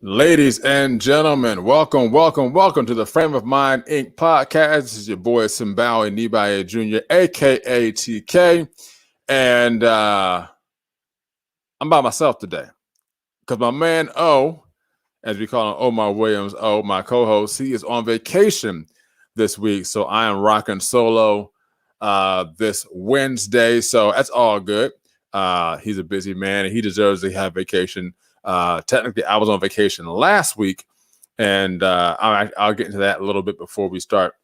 Ladies and gentlemen, welcome to the Frame of Mind Inc. podcast. This is your boy Simbawi Nibaye Jr., aka TK, and I'm by myself today because my man O, as we call him, Omar Williams, my co-host, he is on vacation this week, so I am rocking solo this Wednesday. So that's all good. He's a busy man, and he deserves to have vacation. Technically, I was on vacation last week, and I'll get into that a little bit before we start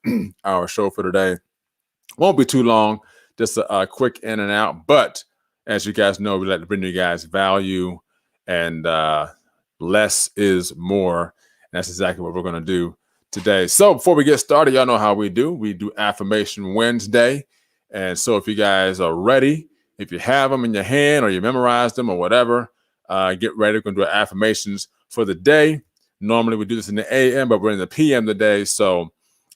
our show for today. Won't be too long, just a quick in and out. But as you guys know, we like to bring you guys value, and less is more. And that's exactly what we're going to do today. So before we get started, y'all know how we do. We do Affirmation Wednesday. And so if you guys are ready, if you have them in your hand or you memorized them or whatever, get ready. We're going to do affirmations for the day. Normally we do this in the AM, but we're in the PM today. So,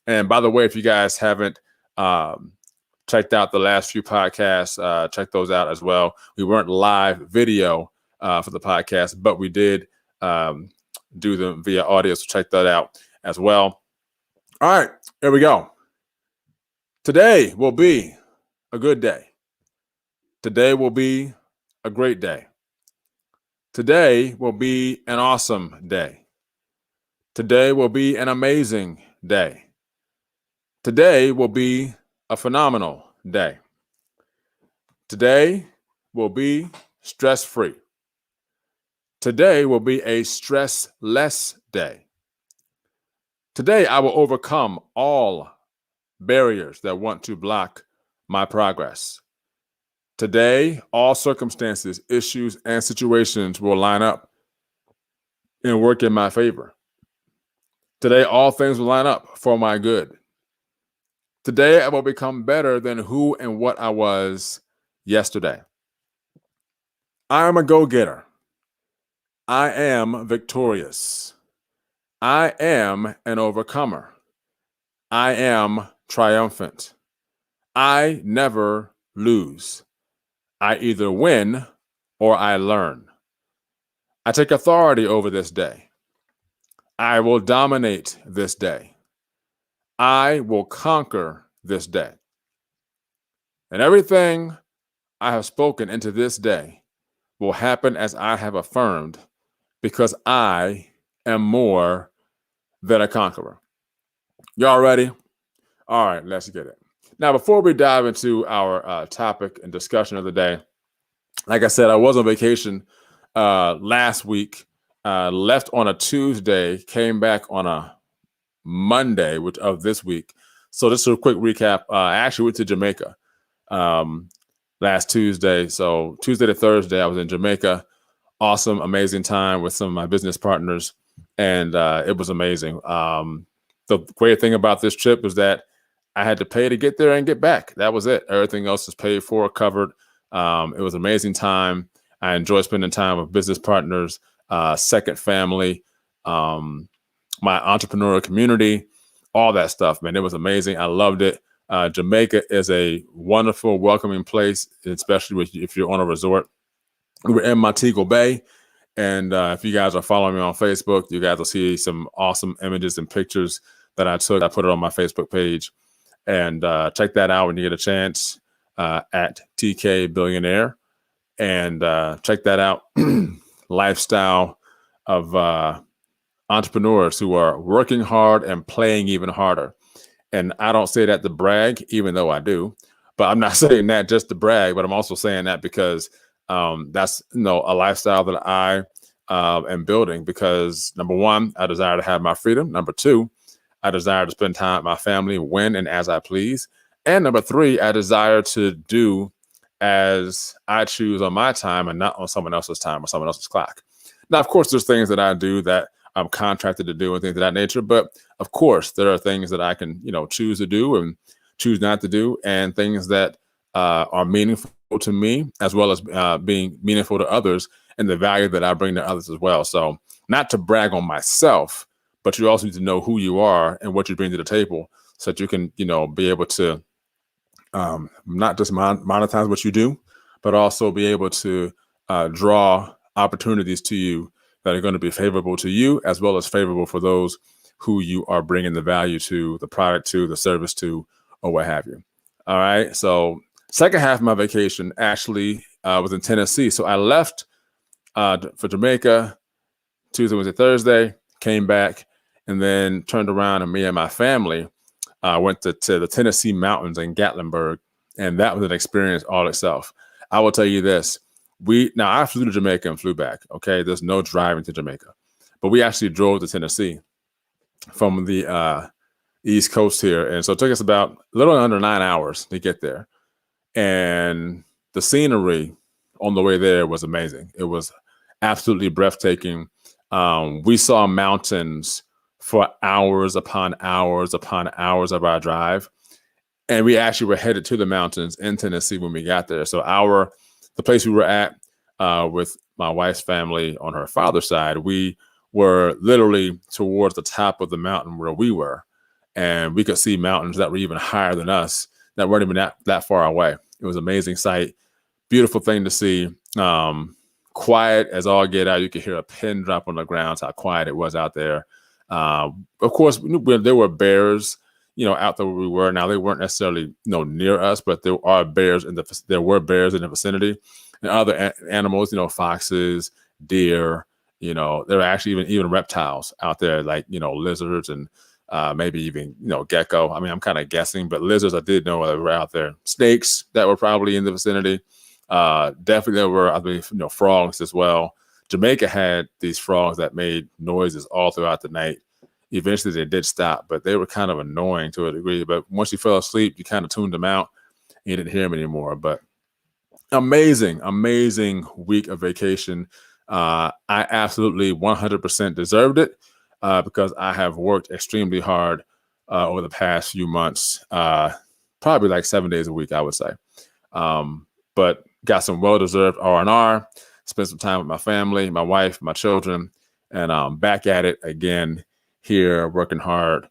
and by the way, if you guys haven't checked out the last few podcasts, check those out as well. We weren't live video for the podcast, but we did do them via audio. So check that out as well. All right, here we go. Today will be a good day. Today will be a great day. Today will be an awesome day. Today will be an amazing day. Today will be a phenomenal day. Today will be stress-free. Today will be a stressless day. Today I will overcome all barriers that want to block my progress. Today, all circumstances, issues, and situations will line up and work in my favor. Today, all things will line up for my good. Today, I will become better than who and what I was yesterday. I am a go-getter. I am victorious. I am an overcomer. I am triumphant. I never lose. I either win or I learn. I take authority over this day. I will dominate this day. I will conquer this day. And everything I have spoken into this day will happen as I have affirmed, because I am more than a conqueror. Y'all ready? All right, let's get it. Now, before we dive into our topic and discussion of the day, like I said, I was on vacation last week, left on a Tuesday, came back on a Monday of this week. So just a quick recap. I actually went to Jamaica last Tuesday. So Tuesday to Thursday, I was in Jamaica. Awesome, amazing time with some of my business partners. And it was amazing. The great thing about this trip is that I had to pay to get there and get back. That was it. Everything else is paid for, covered. It was an amazing time. I enjoy spending time with business partners, second family, my entrepreneurial community, all that stuff, man. It was amazing. I loved it. Jamaica is a wonderful, welcoming place, especially if you're on a resort. We were in Montego Bay. And if you guys are following me on Facebook, you guys will see some awesome images and pictures that I took. I put it on my Facebook page. And check that out when you get a chance at TK Billionaire. And check that out. Lifestyle of entrepreneurs who are working hard and playing even harder. And I don't say that to brag, even though I do. But I'm not saying that just to brag, but I'm also saying that because that's a lifestyle that I am building. Because number one, I desire to have my freedom. Number two, I desire to spend time with my family when and as I please. And number three, I desire to do as I choose on my time and not on someone else's time or someone else's clock. Now, of course, there's things that I do that I'm contracted to do and things of that nature. But of course, there are things that I can, choose to do and choose not to do, and things that are meaningful to me, as well as being meaningful to others, and the value that I bring to others as well. So not to brag on myself, but you also need to know who you are and what you bring to the table, so that you can, be able to not just monetize what you do, but also be able to draw opportunities to you that are going to be favorable to you as well as favorable for those who you are bringing the value to, the product to, the service to, or what have you. All right. So second half of my vacation actually was in Tennessee. So I left for Jamaica Tuesday, Wednesday, Thursday, came back, and then turned around, and me and my family went to the Tennessee mountains in Gatlinburg, and that was an experience all itself. I will tell you this. I flew to Jamaica and flew back. Okay, there's no driving to Jamaica, but we actually drove to Tennessee from the East Coast here, and so it took us about a little under 9 hours to get there. And the scenery on the way there was amazing. It was absolutely breathtaking. We saw mountains for hours upon hours upon hours of our drive, and we actually were headed to the mountains in Tennessee when we got there. So the place we were at with my wife's family on her father's side, we were literally towards the top of the mountain where we were, and we could see mountains that were even higher than us that weren't even that far away. It was an amazing sight, beautiful thing to see. Quiet as all get out. You could hear a pin drop on the ground. How quiet it was out there. Of course, there were bears, out there where we were. Now they weren't necessarily, near us, but there were bears in the vicinity, and other animals, foxes, deer. There were actually even reptiles out there, like lizards and maybe even gecko. I mean, I'm kind of guessing, but lizards I did know they were out there. Snakes that were probably in the vicinity. Definitely there were, I believe, frogs as well. Jamaica had these frogs that made noises all throughout the night. Eventually they did stop, but they were kind of annoying to a degree. But once you fell asleep, you kind of tuned them out and you didn't hear them anymore. But amazing week of vacation. I absolutely 100% deserved it because I have worked extremely hard over the past few months, probably like 7 days a week, I would say. But got some well-deserved R&R, spent some time with my family, my wife, my children, and back at it again here, working hard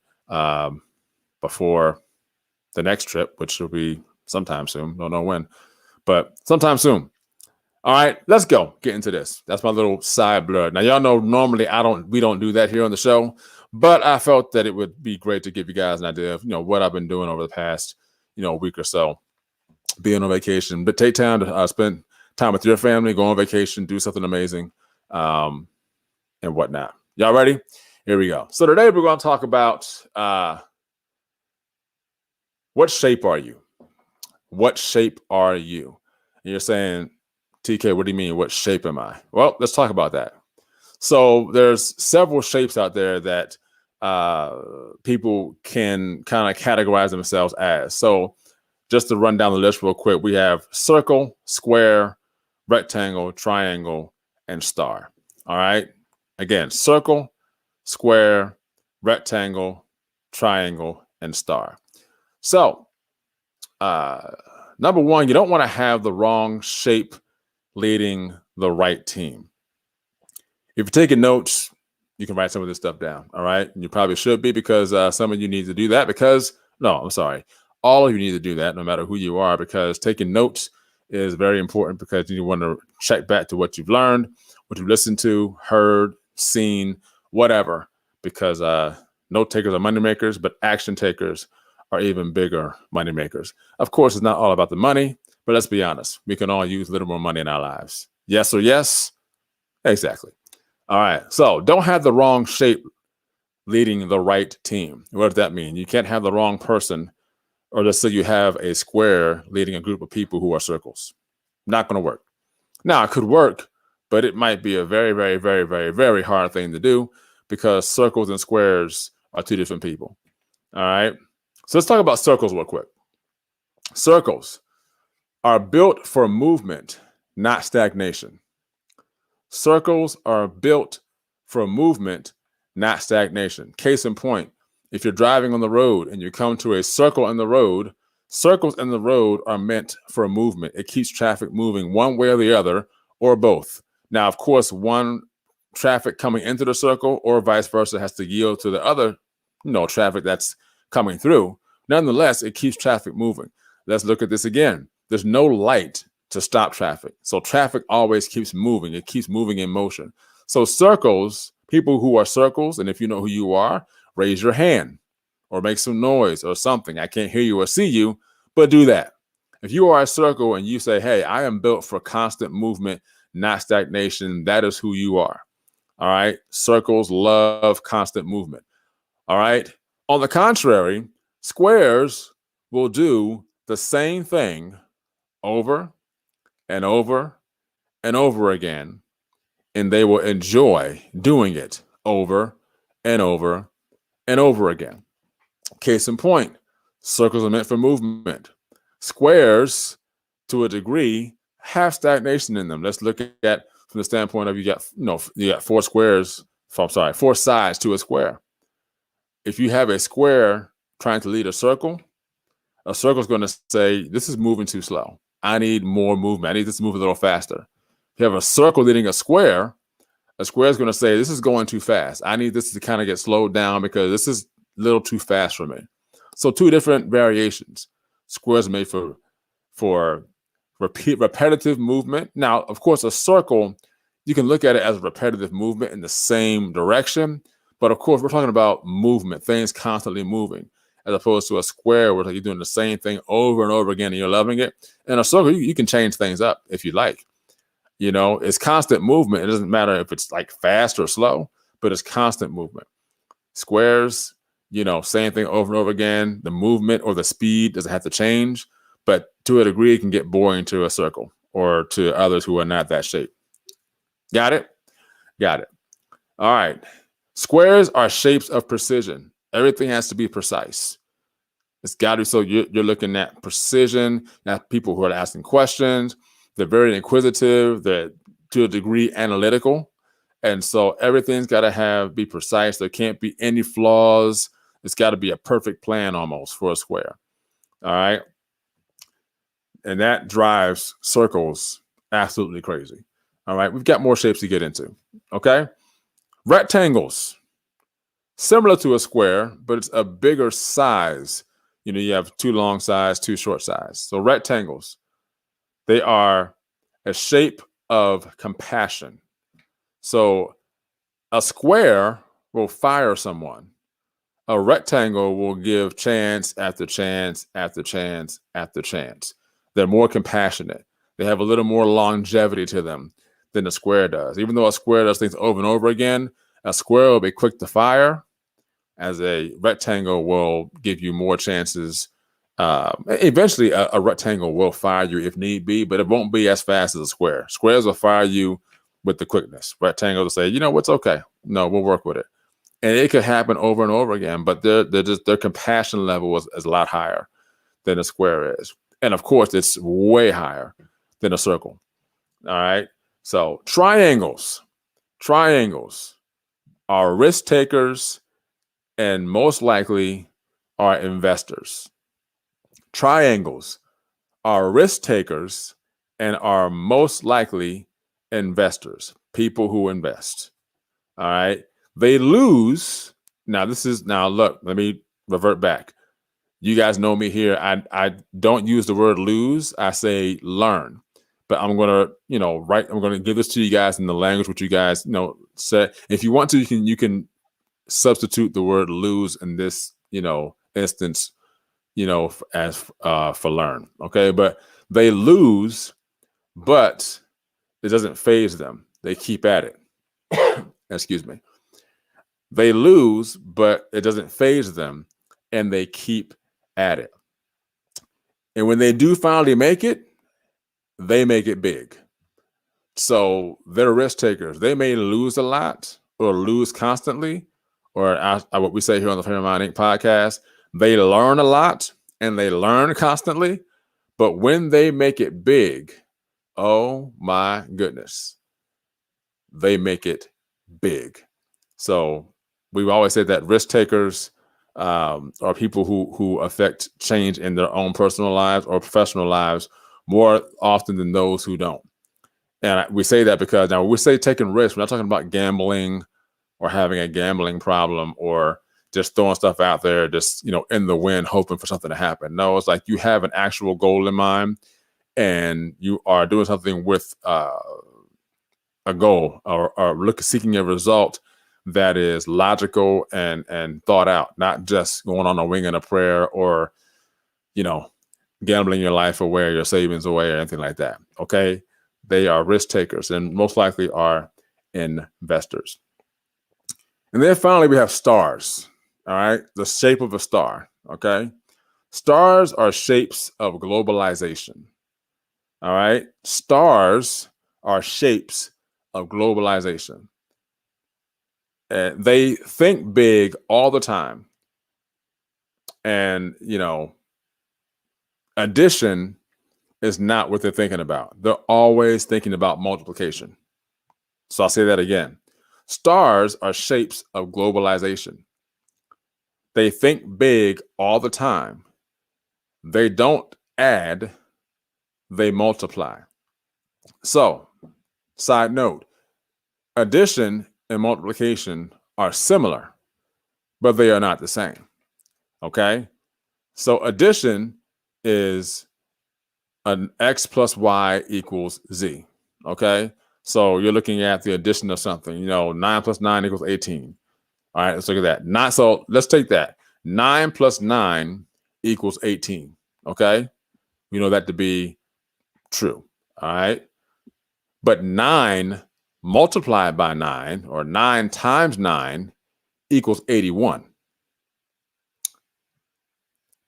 before the next trip, which will be sometime soon. Don't know when, but sometime soon. All right, let's go. Get into this. That's my little side blur. Now, y'all know normally we don't do that here on the show, but I felt that it would be great to give you guys an idea of what I've been doing over the past week or so. Being on vacation, but take time to spend time with your family, go on vacation, do something amazing, and whatnot. Y'all ready? Here we go. So today we're going to talk about what shape are you? What shape are you? And you're saying, TK, what do you mean? What shape am I? Well, let's talk about that. So there's several shapes out there that people can kind of categorize themselves as. So just to run down the list real quick, we have circle, square, rectangle, triangle, and star. All right. Again, circle, square, rectangle, triangle, and star. So, number one, you don't want to have the wrong shape leading the right team. If you're taking notes, you can write some of this stuff down. All right. And you probably should be, because some of you need to do that all of you need to do that, no matter who you are, because taking notes is very important, because you want to check back to what you've learned, what you've listened to, heard, seen, whatever, because note takers are money makers, but action takers are even bigger money makers. Of course, it's not all about the money, but let's be honest. We can all use a little more money in our lives. Yes or yes? Exactly. All right. So don't have the wrong shape leading the right team. What does that mean? You can't have the wrong person. Or let's say you have a square leading a group of people who are circles. Not going to work. Now, it could work, but it might be a very, very, very, very, very hard thing to do, because circles and squares are two different people. All right. So let's talk about circles real quick. Circles are built for movement, not stagnation. Circles are built for movement, not stagnation. Case in point, if you're driving on the road and you come to a circle in the road, circles in the road are meant for movement. It keeps traffic moving one way or the other, or both. Now, of course, one traffic coming into the circle or vice versa has to yield to the other, traffic that's coming through. Nonetheless, it keeps traffic moving. Let's look at this again. There's no light to stop traffic. So traffic always keeps moving. It keeps moving in motion. So circles, people who are circles, and if you know who you are, raise your hand or make some noise or something. I can't hear you or see you, but do that. If you are a circle and you say, hey, I am built for constant movement, not stagnation, that is who you are. All right. Circles love constant movement. All right. On the contrary, squares will do the same thing over and over and over again, and they will enjoy doing it over and over and over again. Case in point, circles are meant for movement. Squares, to a degree, have stagnation in them. Let's look at from the standpoint of you got four sides to a square. If you have a square trying to lead a circle is going to say, this is moving too slow. I need more movement. I need this to move a little faster. If you have a circle leading a square is going to say, this is going too fast. I need this to kind of get slowed down because this is a little too fast for me. So two different variations. Squares are made for repetitive movement. Now, of course, a circle, you can look at it as repetitive movement in the same direction. But of course, we're talking about movement, things constantly moving, as opposed to a square where you're doing the same thing over and over again and you're loving it. In a circle, you can change things up if you like. You know, it's constant movement. It doesn't matter if it's like fast or slow, but it's constant movement. Squares, you know, same thing over and over again. The movement or the speed doesn't have to change, but to a degree, it can get boring to a circle or to others who are not that shape. Got it? Got it. All right. Squares are shapes of precision. Everything has to be precise. It's got to be, so you're looking at precision, at people who are asking questions. They're very inquisitive. They're to a degree analytical. And so everything's got to be precise. There can't be any flaws. It's got to be a perfect plan almost for a square. All right. And that drives circles absolutely crazy. All right. We've got more shapes to get into. Okay. Rectangles, similar to a square, but it's a bigger size. You know, you have two long sides, two short sides. So rectangles, they are a shape of compassion. So a square will fire someone. A rectangle will give chance after chance after chance after chance. They're more compassionate. They have a little more longevity to them than a square does. Even though a square does things over and over again, a square will be quick to fire, as a rectangle will give you more chances. Eventually, a rectangle will fire you if need be, but it won't be as fast as a square. Squares will fire you with the quickness. Rectangles will say, you know what's okay. No, we'll work with it. And it could happen over and over again, but their compassion level is a lot higher than a square is. And of course, it's way higher than a circle. All right. So triangles are risk takers and most likely are investors. Triangles are risk takers and are most likely investors, people who invest. All right. They lose. Now, look, let me revert back. You guys know me here. I don't use the word lose. I say learn. But I'm going to, I'm going to give this to you guys in the language which you guys, say. If you want to, you can substitute the word lose in this, instance, as for learn. Okay. But they lose, but it doesn't faze them. They keep at it. Excuse me. They lose, but it doesn't faze them, and they keep at it. And when they do finally make it, they make it big. So they're risk takers. They may lose a lot or lose constantly, or what we say here on the Family Mind Inc. podcast, they learn a lot and they learn constantly. But when they make it big, oh my goodness, they make it big. So we've always said that risk takers are people who affect change in their own personal lives or professional lives more often than those who don't. And we say that because now we say taking risks, we're not talking about gambling or having a gambling problem or just throwing stuff out there, just, in the wind, hoping for something to happen. No, it's like you have an actual goal in mind and you are doing something with a goal or seeking a result that is logical and thought out, not just going on a wing and a prayer or, you know, gambling your life away, your savings away, or anything like that. Okay. They are risk takers and most likely are investors. And then finally, we have stars. All right. The shape of a star. Okay. Stars are shapes of globalization. All right. Stars are shapes of globalization. And they think big all the time. And, addition is not what they're thinking about. They're always thinking about multiplication. So I'll say that again. Stars are shapes of globalization. They think big all the time. They don't add, they multiply. So, side note, addition and multiplication are similar, but they are not the same. Okay? So, addition is an x plus y equals z. Okay? So, you're looking at the addition of something. 9 plus 9 equals 18. All right, let's look at that. So, let's take that. 9 plus 9 equals 18. Okay? We know that to be true. All right? But 9 multiplied by 9, or 9 times 9, equals 81.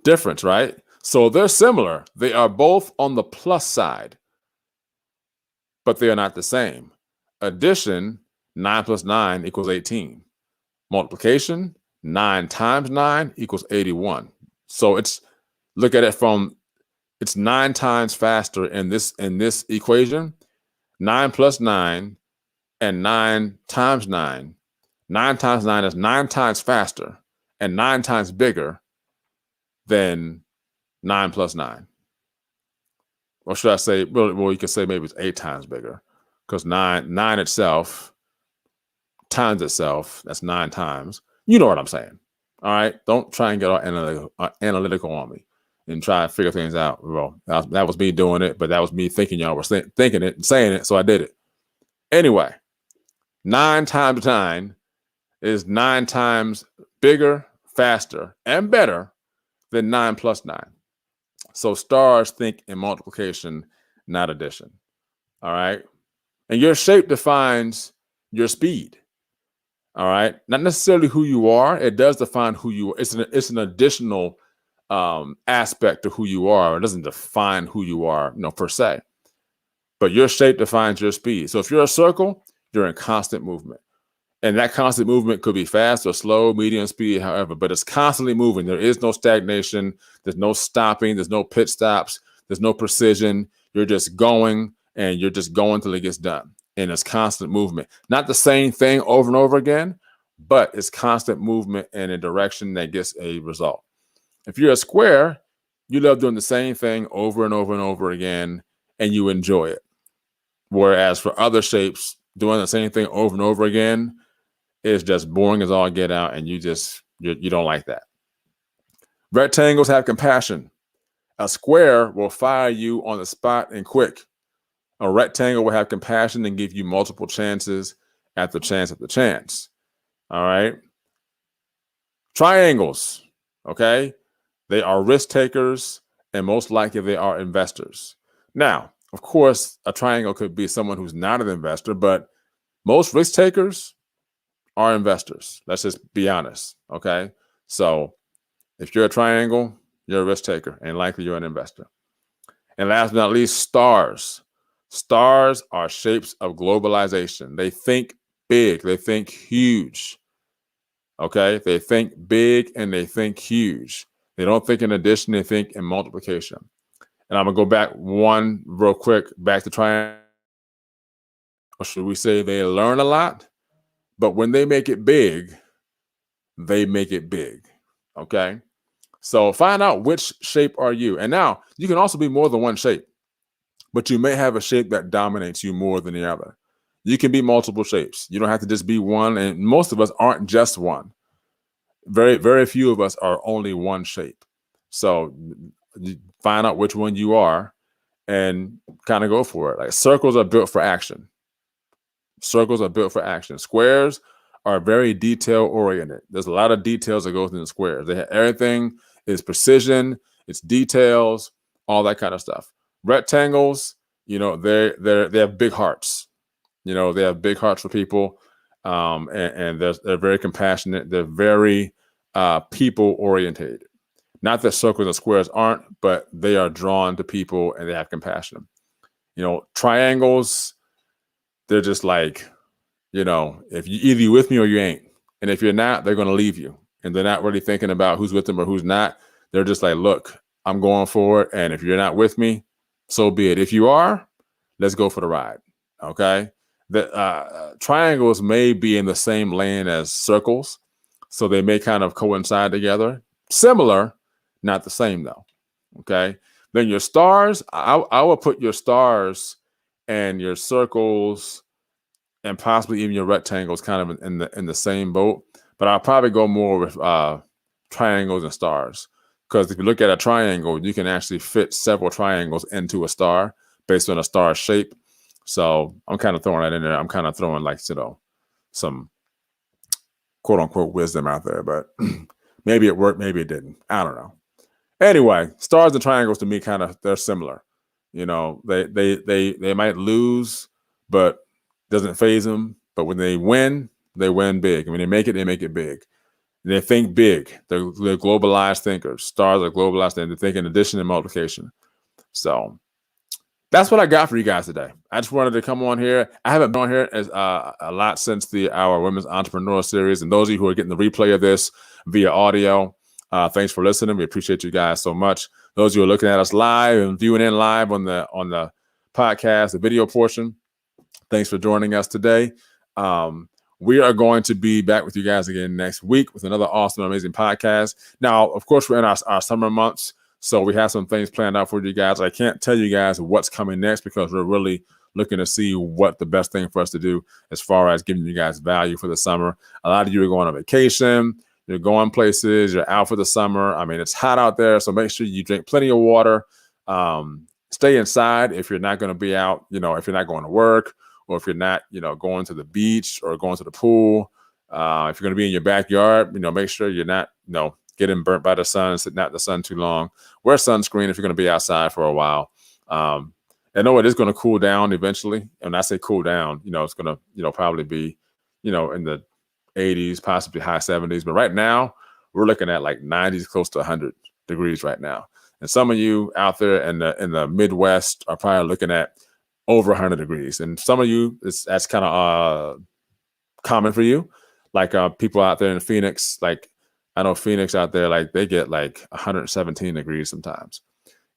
Difference, right? So they're similar. They are both on the plus side, but they are not the same. Addition, 9 plus 9 equals 18. Multiplication, 9 times 9 equals 81. So look at it from, it's 9 times faster in this equation. 9 plus 9 and 9 times 9. 9 times 9 is 9 times faster and 9 times bigger than 9 plus 9. Or should I say, well, you could say maybe it's 8 times bigger, because 9 itself times itself, that's 9 times. You know what I'm saying. All right? Don't try and get all analytical on me and try to figure things out. Well, that was me doing it, but that was me thinking y'all were thinking it and saying it, so I did it. Anyway, 9 times 9 is 9 times bigger, faster, and better than 9 plus 9. So stars think in multiplication, not addition. All right. And your shape defines your speed. All right. Not necessarily who you are. It does define who you are. It's an additional aspect to who you are. It doesn't define who you are, per se. But your shape defines your speed. So if you're a circle, you're in constant movement. And that constant movement could be fast or slow, medium speed, however, but it's constantly moving. There is no stagnation. There's no stopping. There's no pit stops. There's no precision. You're just going, and you're just going till it gets done. And it's constant movement. Not the same thing over and over again, but it's constant movement in a direction that gets a result. If you're a square, you love doing the same thing over and over and over again, and you enjoy it. Whereas for other shapes, doing the same thing over and over again is just boring as all get out, and you don't like that. Rectangles have compassion. A square will fire you on the spot and quick. A rectangle will have compassion and give you multiple chances at the chance. All right. Triangles, okay? They are risk takers, and most likely they are investors. Now, of course, a triangle could be someone who's not an investor, but most risk takers are investors. Let's just be honest. Okay. So if you're a triangle, you're a risk taker, and likely you're an investor. And last but not least, stars. Stars are shapes of globalization. They think big. They think huge. Okay. They think big and they think huge. They don't think in addition, they think in multiplication. And I'm going to go back one real quick, back to triangle. Or should we say they learn a lot? But when they make it big, they make it big. Okay. So find out which shape are you. And now you can also be more than one shape, but you may have a shape that dominates you more than the other. You can be multiple shapes. You don't have to just be one. And most of us aren't just one. Very, very few of us are only one shape. So you find out which one you are and kind of go for it. Like circles are built for action. Circles are built for action. Squares are very detail oriented. There's a lot of details that goes into squares. Everything is precision, it's details, all that kind of stuff. Rectangles, they have big hearts. They have big hearts for people, and they're very compassionate. They're very people oriented. Not that circles and squares aren't, but they are drawn to people and they have compassion. Triangles, they're just like, if you either with me or you ain't. And if you're not, they're going to leave you. And they're not really thinking about who's with them or who's not. They're just like, look, I'm going for it. And if you're not with me, so be it. If you are, let's go for the ride. Okay. The triangles may be in the same lane as circles, so they may kind of coincide together. Similar, not the same though. Okay. Then your stars, I will put your stars and your circles and possibly even your rectangles kind of in the same boat. But I'll probably go more with triangles and stars, because if you look at a triangle, you can actually fit several triangles into a star based on a star shape. So I'm kind of throwing that in there. I'm kind of throwing some quote unquote wisdom out there, but maybe it worked, maybe it didn't. I don't know. Anyway, stars and triangles to me they're similar. They might lose, but doesn't phase them. But when they win big. And when they make it big. And they think big. They're globalized thinkers. Stars are globalized, and they think in addition and multiplication. So that's what I got for you guys today. I just wanted to come on here. I haven't been on here as a lot since our Women's Entrepreneur Series. And those of you who are getting the replay of this via audio, thanks for listening. We appreciate you guys so much. Those of you who are looking at us live and viewing in live on the podcast, the video portion, thanks for joining us today. We are going to be back with you guys again next week with another awesome, amazing podcast. Now, of course, we're in our summer months, so we have some things planned out for you guys. I can't tell you guys what's coming next because we're really looking to see what the best thing for us to do as far as giving you guys value for the summer. A lot of you are going on vacation. You're going places. You're out for the summer. I mean, it's hot out there, so make sure you drink plenty of water. Stay inside if you're not going to be out, if you're not going to work, or if you're not, going to the beach or going to the pool. If you're going to be in your backyard, make sure you're not, getting burnt by the sun, sitting out in the sun too long. Wear sunscreen if you're going to be outside for a while. I know it is going to cool down eventually. And when I say cool down, it's going to, probably be, in the 80s, possibly high 70s. But right now, we're looking at like 90s, close to 100 degrees right now. And some of you out there in the Midwest are probably looking at over 100 degrees. And some of you, that's kind of common for you. Like people out there in Phoenix, like I know Phoenix out there, like they get like 117 degrees sometimes.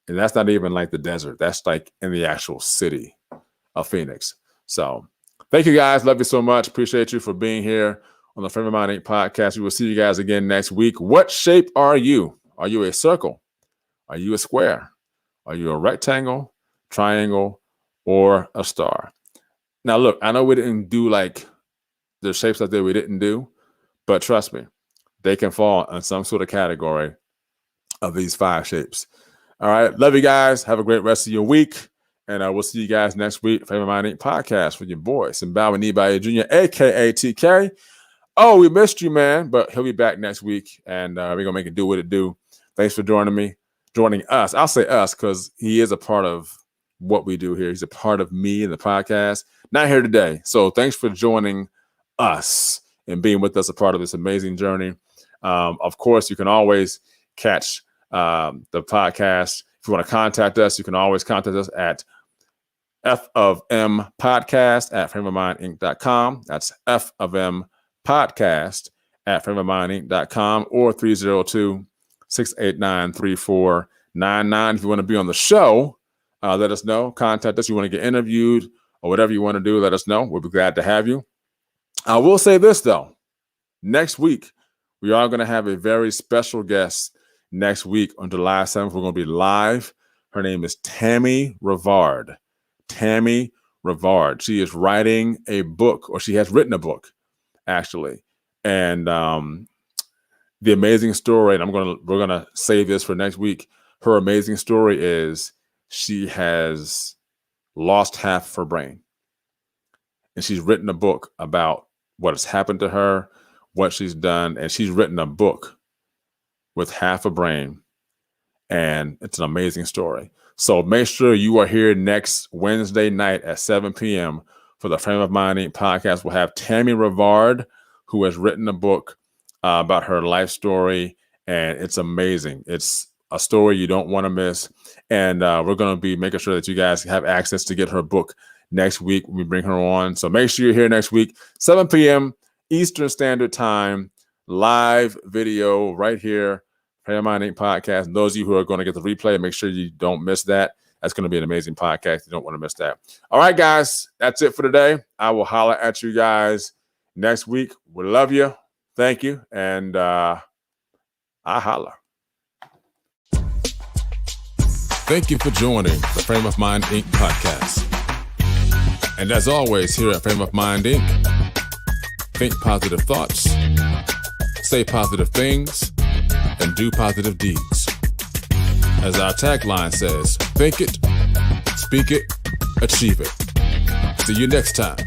And that's not even like the desert. That's like in the actual city of Phoenix. So thank you guys. Love you so much. Appreciate you for being here on the Frame of Mind Inc. podcast. We will see you guys again next week. What shape are you? Are you a circle? Are you a square? Are you a rectangle, triangle, or a star? Now, look, I know we didn't do like the shapes that we didn't do, but trust me, they can fall in some sort of category of these 5 shapes. All right. Love you guys. Have a great rest of your week. And we'll see you guys next week. Frame of Mind Inc. podcast with your boy, Simbawa Nibaye Jr., a.k.a. TK. Oh, we missed you, man. But he'll be back next week, and we're going to make it do what it do. Thanks for joining us. I'll say us because he is a part of what we do here. He's a part of me and the podcast. Not here today. So thanks for joining us and being with us, a part of this amazing journey. Of course, you can always catch the podcast. If you want to contact us, you can always contact us at FofMpodcast@frameofmindinc.com. That's FofMpodcast@frameofmindinc.com or 302-689-3499. If you want to be on the show, let us know. Contact us. You want to get interviewed or whatever you want to do, let us know. We'll be glad to have you. I will say this, though. Next week, we are going to have a very special guest next week on July 7th. We're going to be live. Her name is Tammy Rivard. Tammy Rivard. She is writing a book, or she has written a book, actually. And the amazing story, and we're gonna save this for next week. Her amazing story is she has lost half of her brain. and she's written a book about what has happened to her, what she's done, and she's written a book with half a brain, and it's an amazing story. So make sure you are here next Wednesday night at 7 p.m. for the Frame of Mind Inc. podcast. We'll have Tammy Rivard, who has written a book about her life story, and it's amazing. It's a story you don't want to miss, and we're going to be making sure that you guys have access to get her book next week when we bring her on. So make sure you're here next week, 7 p.m. Eastern Standard Time, live video right here, Frame of Mind Inc. podcast. And those of you who are going to get the replay, make sure you don't miss that. That's going to be an amazing podcast. You don't want to miss that. All right, guys, that's it for today. I will holler at you guys next week. We love you. Thank you. And I holla. Thank you for joining the Frame of Mind Inc. podcast. And as always, here at Frame of Mind Inc., think positive thoughts, say positive things, and do positive deeds. As our tagline says, think it, speak it, achieve it. See you next time.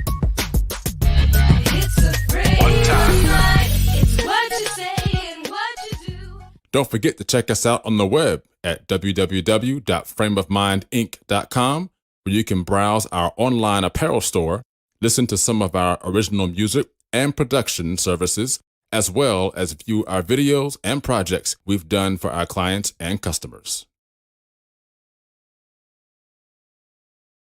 It's a frame of mind. It's what you say and what you do. Don't forget to check us out on the web at www.frameofmindinc.com, where you can browse our online apparel store, listen to some of our original music and production services, as well as view our videos and projects we've done for our clients and customers.